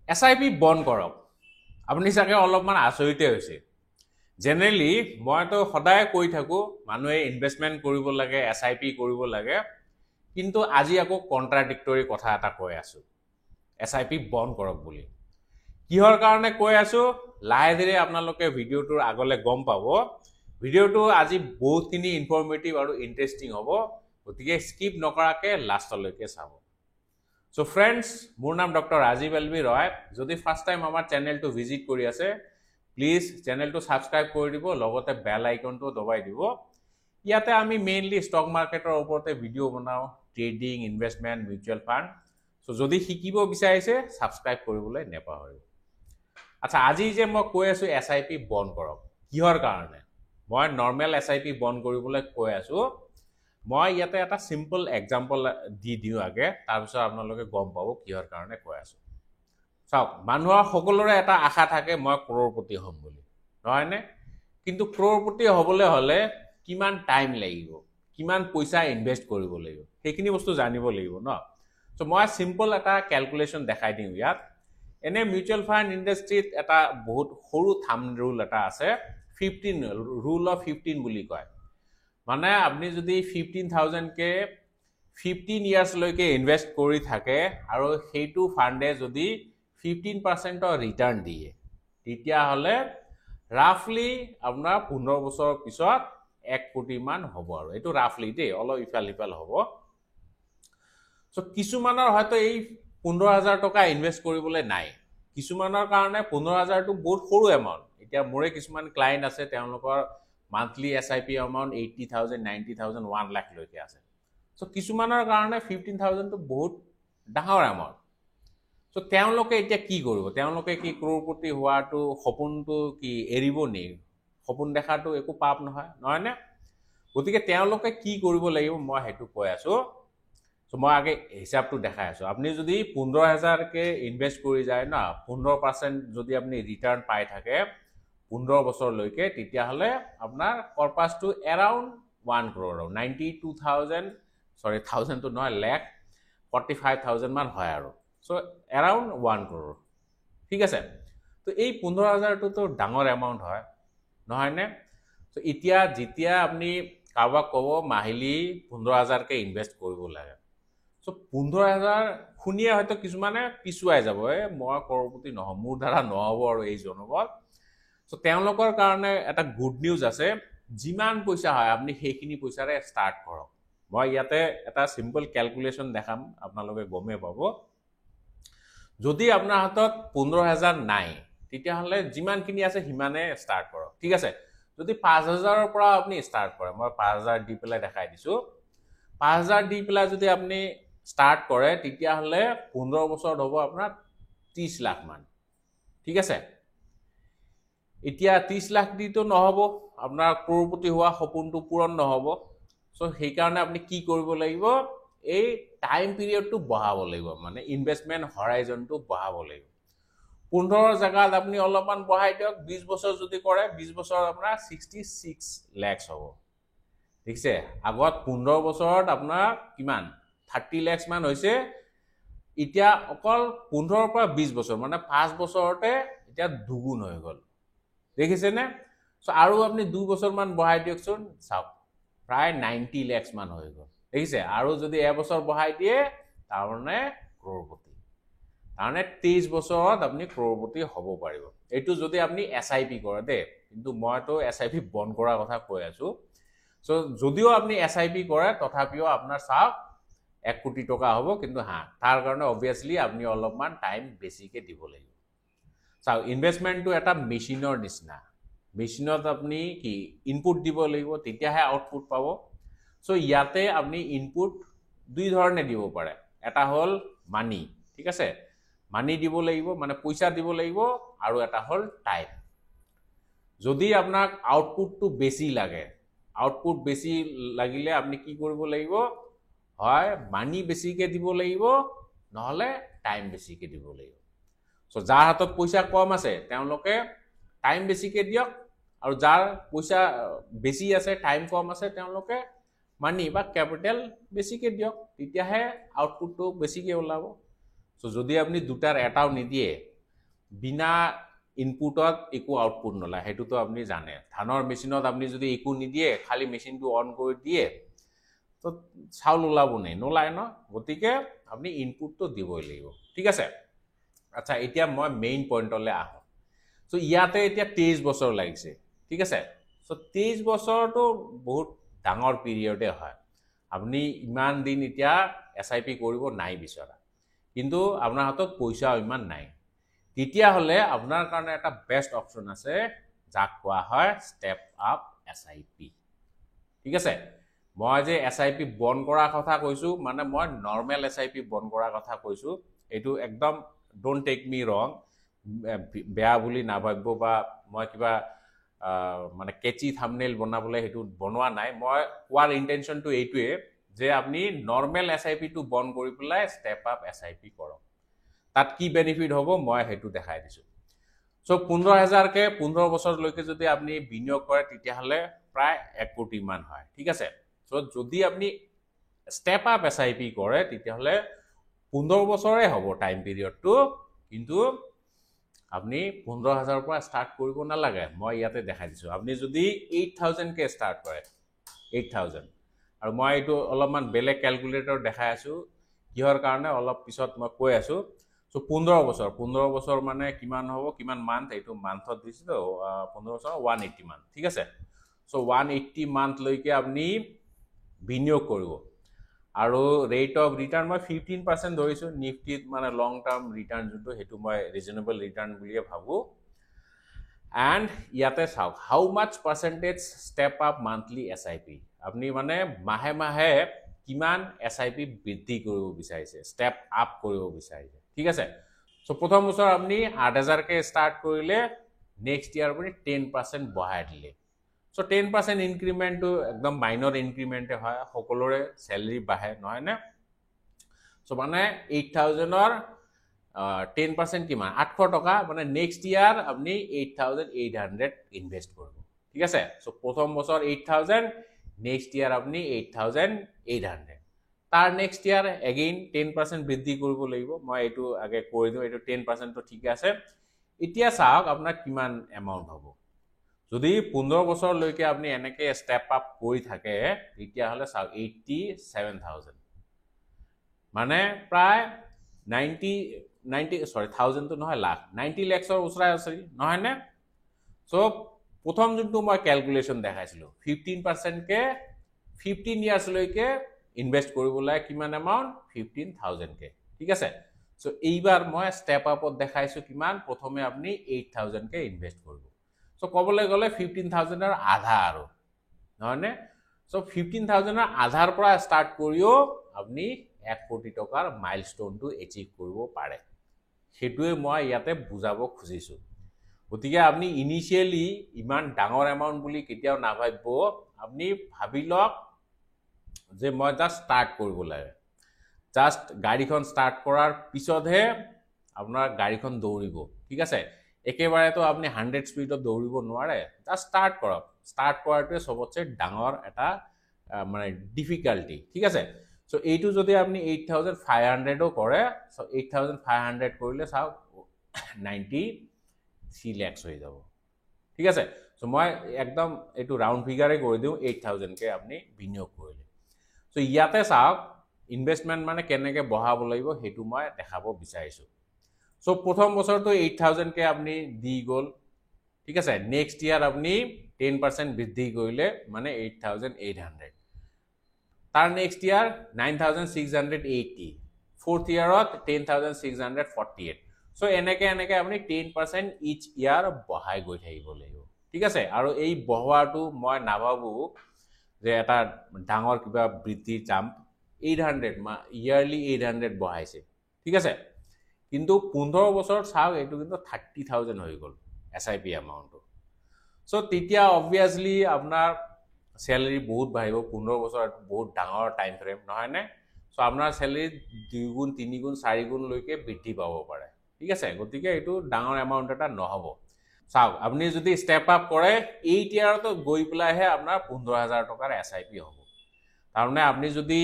SIP বন্ধ কৰক আপুনি চাগে অলপমান আচৰিতে হৈছে জেনেৰেলি মইতো সদায় কৈ থাকো মানুহে ইনভেষ্টমেন্ট কৰিব লাগে SIP কৰিব লাগে কিন্তু আজি আকৌ কন্ট্ৰাডিক্টৰি কথা এটা কৈ আছো SIP বন্ধ কৰক বুলি কিহৰ কাৰণে কৈ আছো লাহে ধীৰে আপোনালোকে ভিডিওটোৰ আগলে গম পাব ভিডিওটো আজি বহুতখিনি ইনফৰমেটিভ আৰু ইন্টাৰেষ্টিং হ'ব গতিকে স্কিপ নকৰাকে লাষ্টলৈকে চাব So friends, মোৰ নাম ডক্টৰ ৰাজীৱ এলবি ৰয় যদি ফাৰ্স্ট টাইম আমাৰ চেনেলটো ভিজিট কৰি আছে প্লিজ চেনেলটো সাবস্ক্ৰাইব কৰি দিব লগতে বেল আইকনটো দবাই দিব ইয়াতে আমি মেইনলি ষ্টক মাৰ্কেটৰ ওপৰতে ভিডিও বনাও trading investment mutual fund so যদি শিকিব বিচাৰিছে সাবস্ক্ৰাইব কৰিবলৈ নেপাহৰিব আচ্ছা আজি যে মই কৈ আছো SIP বন্ধ কৰক কিহৰ কাৰণে মই নৰ্মেল SIP বন্ধ কৰিবলৈ কৈ আছো মই ইয়াতে এটা সিম্পল এক্সাম্পল দি দিও আগে তাৰ পিছত আপোনালোকে গম পাব কিহৰ কাৰণে কৈ আছো চাওক মানুহৰ সকলোৰে এটা আশা থাকে মই ক্ৰৰপতি হ'ম বুলি নহয়নে কিন্তু ক্ৰৰপতি হ'বলৈ হলে কিমান টাইম লাগিব কিমান পইচা ইনভেস্ট কৰিব লাগিব সেইখিনি বস্তু জানিব লাগিব ন সো মই সিম্পল এটা ক্যালকুলেশন দেখাই দিও ইয়াত এনে মিউচুৱেল ফান্ড ইন্ডাস্ট্ৰিত এটা বহুত সৰু থাম ৰুল এটা আছে 15 ৰুল অফ 15 বুলি কয় মানে আপনি যদি 15000 কে 15 ইয়ার্স লৈকে ইনভেস্ট কৰি থাকে আৰু হেইটো ফান্ডে যদি 15% ৰিটাৰ্ণ দিয়ে তেতিয়া হলে ৰাফলি আপোনাৰ 15 বছৰ পিছত 1 কোটি মান হ'ব আৰু এটো ৰাফলি দে অলপ ইফাল হ'ব সো কিছুমানৰ হয়তো এই 15000 টকা ইনভেস্ট কৰিবলৈ নাই কিছুমানৰ কাৰণে 15000 টো বহুত সৰু এমাউন্ট এতিয়া মোৰে কিছুমান ক্লায়েন্ট আছে তেওঁলোকৰ monthly SIP amount 80000 90000 1 lakh লৈকে আছে সো কিছুমানৰ কাৰণে 15000 টো বহুত ডাঙৰ এমাউন্ট সো তেওঁলোকে এতিয়া কি কৰিব তেওঁলোকে কি ক্ৰৰপতি হোৱাটো সপোনটো কি এৰিব নে সপোন দেখাটো একো পাপ নহয় নহয়নে গতিকে তেওঁলোকে কি কৰিব লাগিব মই হেতু কৈ আছো সো মই আগে হিসাবটো দেখাই আছো আপুনি যদি 15000 কে ইনভেস্ট কৰি যায় না 15% যদি আপুনি ৰিটাৰ্ণ পাই থাকে 15 বছৰ লৈকে তেতিয়া হলে আপোনাৰ পাৰপাস টু अराउंड 1 crore 92000 সৰি 1000 তো নহয় লাখ 45000 মান হয় আৰু সো अराउंड 1 crore ঠিক আছে তো এই 15000 তো ডাঙৰ এমাউন্ট হয় নহয় নে সো এতিয়া যেতিয়া আপনি কাবা কব মাহিলি 15000 কে ইনভেস্ট কৰিব লাগে সো 15000 খুনিয়ে হয়তো কিছুমানে পিছুৱাই যাব মই কৰপতি নহম মোৰ দ্বাৰা নহব আৰু এই জনবল সো তেওঁলোকৰ কাৰণে এটা গুড নিউজ আছে যিমান পইচা হয় আপনি সেইখিনি পইচাৰে স্টাৰ্ট কৰক মই ইয়াতে এটা সিম্পল ক্যালকুলেশন দেখাম আপোনালোকে গমে পাব যদি আপোনাৰ হাতত 15000 নাই তেতিয়া হলে যিমান কিনি আছে হিমানে স্টাৰ্ট কৰক ঠিক আছে যদি 5000 ৰ পৰা আপনি স্টাৰ্ট কৰে মই 5000 দি পেলাই দেখাই দিছো 5000 দি পেলাই যদি আপনি স্টাৰ্ট কৰে তেতিয়া হলে 15 বছৰ হ'ব আপোনাৰ 30 লাখ মান ঠিক আছে এতিয়া 30 লাখ দিটো নহব আপোনাৰ ক্ৰৰপতি হোৱা সপোনটো পূৰণ নহব সো সেই কাৰণে আপনি কি কৰিব লাগিব এই টাইম পিৰিয়ডটো বঢ়াব লাগিব মানে ইনভেষ্টমেন্ট হৰাইজনটো বঢ়াব লাগিব 15 জায়গাত আপনি অলপমান বঢ়াই দিয়ক 20 বছৰ যদি কৰে 20 বছৰ আপোনাৰ 66 লাখ হ'ব ঠিকছে আগত 15 বছৰত আপোনাৰ কিমান 30 লাখ মান হৈছে এতিয়া অকল 15 পৰা 20 বছৰ মানে 5 বছৰতে এতিয়া দুগুণ হৈ গল দেখিছে নে সো আৰু আপনি 2 বছৰ মান বঢ়াই দিয়কচোন চাওক প্ৰায় 90 লাখ মান হৈ গল দেখিছে আৰু যদি এবছৰ বঢ়াই দিয়ে তাৰমানে ক্ৰৰপতি তাৰমানে 23 বছৰত আপনি ক্ৰৰপতি হ'ব পাৰিব এটো যদি আপনি SIP কৰে দে কিন্তু মইতো SIP বন্ধ কৰাৰ কথা কৈ আছো সো যদিও আপনি SIP কৰে তথাপিও আপোনাৰ চাওক 1 কোটি টকা হ'ব কিন্তু হা তাৰ কাৰণে অবিয়াসলি আপনি অলপমান টাইম বেছিকে দিব লাগিব চাও ইনভেষ্টমেন্টটো এটা মেচিনৰ নিচিনা মেচিনত আপনি কি ইনপুট দিব লাগিব তেতিয়াহে আউটপুট পাব সো ইয়াতে আপনি ইনপুট দুই ধৰণে দিব পাৰে এটা হল মানি ঠিক আছে মানি দিব লাগিব মানে পইচা দিব লাগিব আৰু এটা হল টাইম যদি আপোনাক আউটপুটটো বেছি লাগে আউটপুট বেছি লাগিলে আপনি কি কৰিব লাগিব হয় মানি বেছিকে দিব লাগিব নহলে টাইম বেছিকে দিব লাগিব সো যাৰ হাতত পইচা কম আছে তেওঁলোকে টাইম বেছিকে দিয়ক আৰু যাৰ পইচা বেছি আছে টাইম কম আছে তেওঁলোকে মানি বা ক্যাপিটাল বেছিকে দিয়ক তেতিয়াহে আউটপুটটো বেছিকে ওলাব সো যদি আপনি দুটাৰ এটাও নিদিয়ে বিনা ইনপুটত একো আউটপুট নোলায়, সেইটোতো আপুনি জানে। ধানৰ মেচিনত আপুনি যদি একো নিদিয়ে, খালি মেচিনটো অন কৰি দিয়ে, তো চাউল ওলাব নোলায় ন। গতিকে আপুনি ইনপুটটো দিবই লাগিব, ঠিক আছে। আচ্ছা, এতিয়া মই মেইন পইণ্টলৈ আহোঁ। চ' ইয়াতে এতিয়া 23 বছৰ লাগিছে, ঠিক আছে। চ' 23 বছৰটো বহুত ডাঙৰ পিৰিয়ডে হয়। আপুনি ইমান দিন এতিয়া SIP কৰিব নাই বিচৰা, কিন্তু আপোনাৰ হাতত পইচাও ইমান নাই। তেতিয়াহ'লে আপোনাৰ কাৰণে এটা বেষ্ট অপশ্যন আছে, যাক কোৱা হয় ষ্টেপ আপ SIP, ঠিক আছে। মই যে SIP বন্ধ কৰাৰ কথা কৈছোঁ, মানে মই নৰ্মেল SIP বন্ধ কৰাৰ কথা কৈছোঁ। এইটো একদম ডোন্ট টেক মি ৰং, বেয়া বুলি নাভাবিব, বা মই কিবা মানে কেচি থাম্বনেইল বনাবলৈ সেইটো বনোৱা নাই। মই কোৱাৰ ইণ্টেনশ্যনটো এইটোৱে যে আপুনি নৰ্মেল SIPটো বন্ধ কৰি পেলাই ষ্টেপ আপ SIP কৰক। তাত কি বেনিফিট হ'ব মই সেইটো দেখাই দিছোঁ। চ' 15,000কে 15 বছৰলৈকে যদি আপুনি বিনিয়োগ কৰে, তেতিয়াহ'লে প্ৰায় 1 কোটি মান হয়, ঠিক আছে। চ' যদি আপুনি ষ্টেপ আপ SIP কৰে, তেতিয়াহ'লে 15 বছৰে হ'ব টাইম পিৰিয়ডটো, কিন্তু আপুনি 15,000ৰ পৰা ষ্টাৰ্ট কৰিব নালাগে। মই ইয়াতে দেখাই দিছোঁ। আপুনি যদি 8,000কে ষ্টাৰ্ট কৰে, 8,000, আৰু মই এইটো অলপমান বেলেগ কেলকুলেটৰ দেখাই আছোঁ, কিহৰ কাৰণে অলপ পিছত মই কৈ আছোঁ। চ' 15 বছৰ মানে কিমান হ'ব, কিমান মান্থ, এইটো মান্থত দিছোঁ। 15 বছৰ 180 মান্থ, ঠিক আছে। চ' 180 মান্থলৈকে আপুনি বিনিয়োগ কৰিব, আৰু ৰেট অফ ৰিটাৰ্ণ মই 15% ধৰিছোঁ। নিফটিত মানে লং টাৰ্ম ৰিটাৰ্ণ যোনটো, সেইটো মই ৰিজনেবল ৰিটাৰ্ণ বুলিয়ে ভাবোঁ। এণ্ড ইয়াতে চাওক, how much percentage step up monthly SIP, আপুনি মানে মাহে মাহে কিমান SIP বৃদ্ধি কৰিব বিচাৰিছে, ষ্টেপ আপ কৰিব বিচাৰিছে, ঠিক আছে। চ' প্ৰথম বছৰ আপুনি 8,000কে ষ্টাৰ্ট কৰিলে, নেক্সট ইয়াৰ আপুনি 10% বঢ়াই দিলে। চ' 10% ইনক্ৰিমেণ্টটো একদম মাইনৰ ইনক্ৰিমেণ্টে হয়, সকলোৰে চেলেৰি বাঢ়ে, নহয়নে। চ' মানে 8,000ৰ 10% কিমান, 800 টকা, মানে নেক্সট ইয়াৰ আপুনি 8,800 ইনভেষ্ট কৰিব, ঠিক আছে। চ' প্ৰথম বছৰ 8,000, নেক্সট ইয়াৰ আপুনি 8,800, তাৰ নেক্সট ইয়াৰ এগেইন 10% বৃদ্ধি কৰিব লাগিব। মই এইটো আগে কৈ দিওঁ, এইটো 10%টো ঠিকে আছে। এতিয়া চাওক আপোনাৰ কিমান এমাউণ্ট হ'ব। যদি 15 বছৰলৈকে আপুনি এনেকৈ ষ্টেপ আপ কৰি থাকে, তেতিয়াহ'লে চাওক 87,000, মানে প্ৰায় 90,000টো নহয়, লাখ, 90 লাখৰ ওচৰা ওচৰি, নহয়নে। চ' প্ৰথম যোনটো মই কেলকুলেশ্যন দেখাইছিলোঁ, 15%কে 15 ইয়াৰ্ছলৈকে ইনভেষ্ট কৰিব লাগে, কিমান এমাউণ্ট, 15,000কে, ঠিক আছে। চ' এইবাৰ মই ষ্টেপ আপত দেখাইছোঁ কিমান, প্ৰথমে আপুনি 8,000কে ইনভেষ্ট কৰিব। চ' ক'বলৈ গ'লে 15,000ৰ আধা আৰু, নহয়নে। চ' 15,000ৰ আধাৰ পৰা ষ্টাৰ্ট কৰিও আপুনি 1 কোটি টকাৰ মাইল ষ্ট'নটো এচিভ কৰিব পাৰে, সেইটোৱে মই ইয়াতে বুজাব খুজিছোঁ। গতিকে আপুনি ইনিচিয়েলি ইমান ডাঙৰ এমাউণ্ট বুলি কেতিয়াও নাভাবিব। আপুনি ভাবি লওক যে মই জাষ্ট ষ্টাৰ্ট কৰিব লাগে, জাষ্ট গাড়ীখন ষ্টাৰ্ট কৰাৰ পিছতহে আপোনাৰ গাড়ীখন দৌৰিব, ঠিক আছে। একেবাৰেতো আপুনি 100 স্পীডত দৌৰিব নোৱাৰে, জাষ্ট ষ্টাৰ্ট কৰক। ষ্টাৰ্ট কৰাটোৱে চবতছে ডাঙৰ এটা মানে ডিফিকাল্টি, ঠিক আছে। চ' এইটো যদি আপুনি 8,500ও কৰে, চ' 8,500 কৰিলে চাওক 93 lakhs হৈ যাব, ঠিক আছে। চ' মই একদম এইটো ৰাউণ্ড ফিগাৰে কৰি দিওঁ, 8,000কে আপুনি বিনিয়োগ কৰিলে। চ' ইয়াতে চাওক ইনভেষ্টমেণ্ট মানে কেনেকৈ বঢ়াব লাগিব, সেইটো মই দেখাব বিচাৰিছোঁ। চ' প্ৰথম বছৰটো 8,000কে আপুনি দি গ'ল, ঠিক আছে। নেক্সট ইয়াৰ আপুনি 10% বৃদ্ধি কৰিলে, মানে 8,800, তাৰ নেক্সট ইয়াৰ 9,680, ফ'ৰ্থ ইয়াৰত 10,648। চ' এনেকৈ আপুনি 10% ইচ ইয়াৰ বঢ়াই গৈ থাকিব লাগিব, ঠিক আছে। আৰু এই বঢ়োৱাটো মই নাভাবোঁ যে এটা ডাঙৰ কিবা বৃদ্ধি জাম্প, 800 ইয়াৰলি 800 বঢ়াইছে, ঠিক আছে। কিন্তু 15 বছৰত চাওক, এইটো কিন্তু 30,000 হৈ গ'ল SIP এমাউণ্টটো। চ' তেতিয়া অবভিয়াছলি আপোনাৰ চেলেৰি বহুত বাঢ়িব। 15 বছৰ বহুত ডাঙৰ টাইম ফ্ৰেম, নহয়নে। চ' আপোনাৰ চেলেৰি 2 গুণ 3 গুণ 4 গুণলৈকে বৃদ্ধি পাব পাৰে, ঠিক আছে। গতিকে এইটো ডাঙৰ এমাউণ্ট এটা নহ'ব। চাওক আপুনি যদি ষ্টেপ আপ কৰে, 8 ইয়াৰতো গৈ পেলাইহে আপোনাৰ 15,000 টকাৰ SIP হ'ব। তাৰমানে আপুনি যদি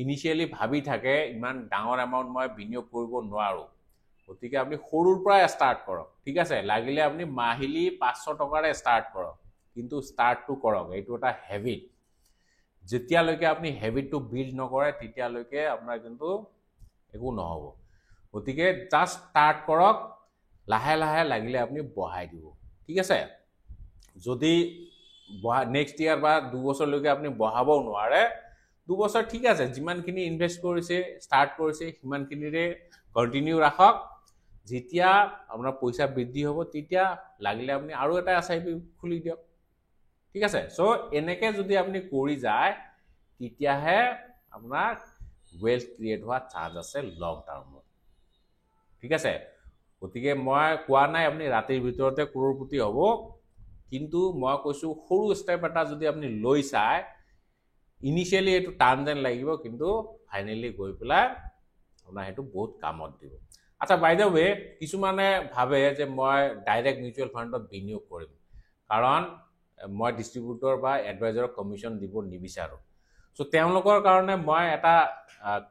ইনিচিয়েলি ভাবি থাকে ইমান ডাঙৰ এমাউণ্ট মই বিনিয়োগ কৰিব নোৱাৰোঁ, গতিকে আপুনি সৰুৰ পৰা ষ্টাৰ্ট কৰক ঠিক আছে লাগিলে আপুনি মাহিলি 500 টকাৰে ষ্টাৰ্ট কৰক কিন্তু ষ্টাৰ্টটো কৰক এইটো এটা হেবিট যেতিয়ালৈকে আপুনি হেবিটটো বিল্ড নকৰে তেতিয়ালৈকে আপোনাৰ কিন্তু একো নহব গতিকে জাস্ট ষ্টাৰ্ট কৰক লাহে লাহে লাগিলে আপুনি বঢ়াই দিব ঠিক আছে যদি নেক্সট ইয়াৰ বা 2 বছৰলৈকে আপুনি বঢ়াবও নোৱাৰে 2 বছৰ ঠিক আছে যিমানখিনি ইনভেষ্ট কৰিছে ষ্টাৰ্ট কৰিছে সিমানখিনিৰে কন্টিনিউ ৰাখক যেতিয়া আপোনাৰ পইচা বৃদ্ধি হ'ব তেতিয়া লাগিলে আপুনি আৰু এটা এছআইপি খুলি দিয়ক ঠিক আছে সো এনেকে যদি আপুনি কৰি যায় তেতিয়াহে আপোনাৰ ওয়েলথ ক্ৰিয়েট হোৱা চান্স আছে লং টাৰ্মত ঠিক আছে গতিকে মই কোৱা নাই আপুনি ৰাতিৰ ভিতৰতে কৰোৰপতি হ'ব কিন্তু মই কৈছো সৰু ষ্টেপ এটা যদি আপুনি লৈ চায় ইনিশিয়ালি এটো টান যেন লাগিব কিন্তু ফাইনালি গৈ পেলাই আপোনাৰ হেতু বহুত কামত দিব আচ্ছা বাই দ্য ওয়ে কিছুমানে ভাবে যে মই ডাইৰেক্ট মিউচুৱেল ফাণ্ডত বিনিয়োগ কৰিম কাৰণ মই ডিস্ট্ৰিবিউটৰ বা এডভাইজাৰৰ কমিশন দিব নিবিচাৰো সো তেওঁলোকৰ কাৰণে মই এটা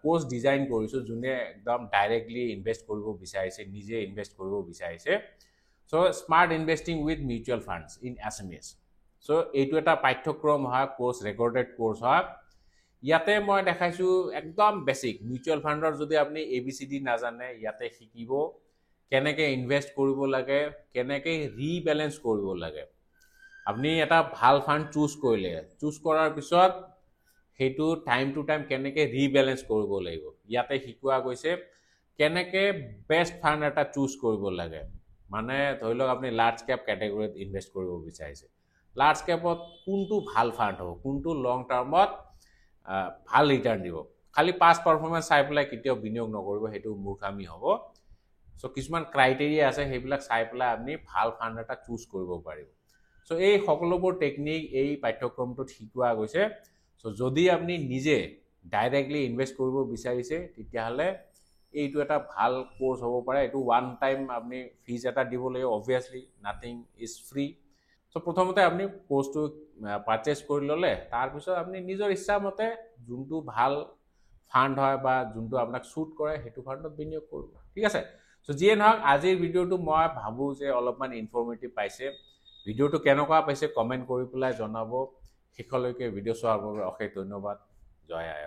কোৰ্স ডিজাইন কৰিছো যোনে একদম ডাইৰেক্টলি ইনভেস্ট কৰিব বিচাৰিছে নিজে ইনভেস্ট কৰিব বিচাৰিছে so smart investing with mutual funds in SMS so এইটো এটা পাঠ্যক্ৰম হয় কোৰ্স ৰেকৰ্ডেড কোৰ্স হয় ইয়াতে মই দেখাইছো একদম বেসিক মিউচুৱেল ফাণ্ডৰ যদি আপুনি এবিসিডি নাজানে ইয়াতে শিকিব কেনেকে ইনভেস্ট কৰিব লাগে কেনেকে ৰিবেলেন্স কৰিব লাগে আপুনি এটা ভাল ফাণ্ড চুজ কৰিলে চুজ কৰাৰ পিছত হেতু টাইম টু টাইম কেনেকে ৰিবেলেন্স কৰিব লাগিব ইয়াতে শিকোৱা গৈছে কেনেকে বেস্ট ফাণ্ড এটা চুজ কৰিব লাগে মানে ধৰি লওক আপুনি লাৰ্জ ক্যাপ ক্যাটাগৰীত ইনভেস্ট কৰিব বিচাৰিছে লাৰ্জ ক্যাপত কোনটো ভাল ফাণ্ড হ'ব কোনটো লং টাৰ্মত ভাল ৰিটাৰ্ণ দিব খালি পাস পাৰফৰম্যান্স চাই পেলাই কেতিয়াও বিনিয়োগ নকৰিব হেতু মূৰ্খামি হ'ব সো কিছুমান ক্ৰাইটেৰিয়া আছে হেবিলাক চাই পেলাই আপুনি ভাল ফাণ্ড এটা চুজ কৰিব পাৰিব সো এই সকলোবোৰ টেকনিক এই পাঠ্যক্ৰমটোত শিকোৱা গৈছে সো যদি আপুনি নিজে ডাইৰেক্টলি ইনভেস্ট কৰিব বিচাৰিছে তেতিয়াহলে এইটো এটা ভাল কোৰ্স হ'ব পাৰে এটো ওয়ান টাইম আপুনি ফিজ এটা দিব লাগিব obviously nothing is free so প্ৰথমতে আপুনি কোৰ্সটো পাৰচেজ কৰি ললে তাৰ পিছত আপুনি নিজৰ ইচ্ছা মতে যোনটো ভাল ফাণ্ড হয় বা যোনটো আপোনাক সুট কৰে হেতু ফাণ্ডত বিনিয়োগ কৰিব ঠিক আছে সো যিয়ে নহওক আজিৰ ভিডিওটো মই ভাবো যে অলপমান ইনফৰমেটিভ পাইছে ভিডিওটো কেনেকুৱা পাইছে কমেন্ট কৰি পেলাই জনাব শেষলৈকে ভিডিও চোৱাৰ বাবে অশেষ ধন্যবাদ জয় আই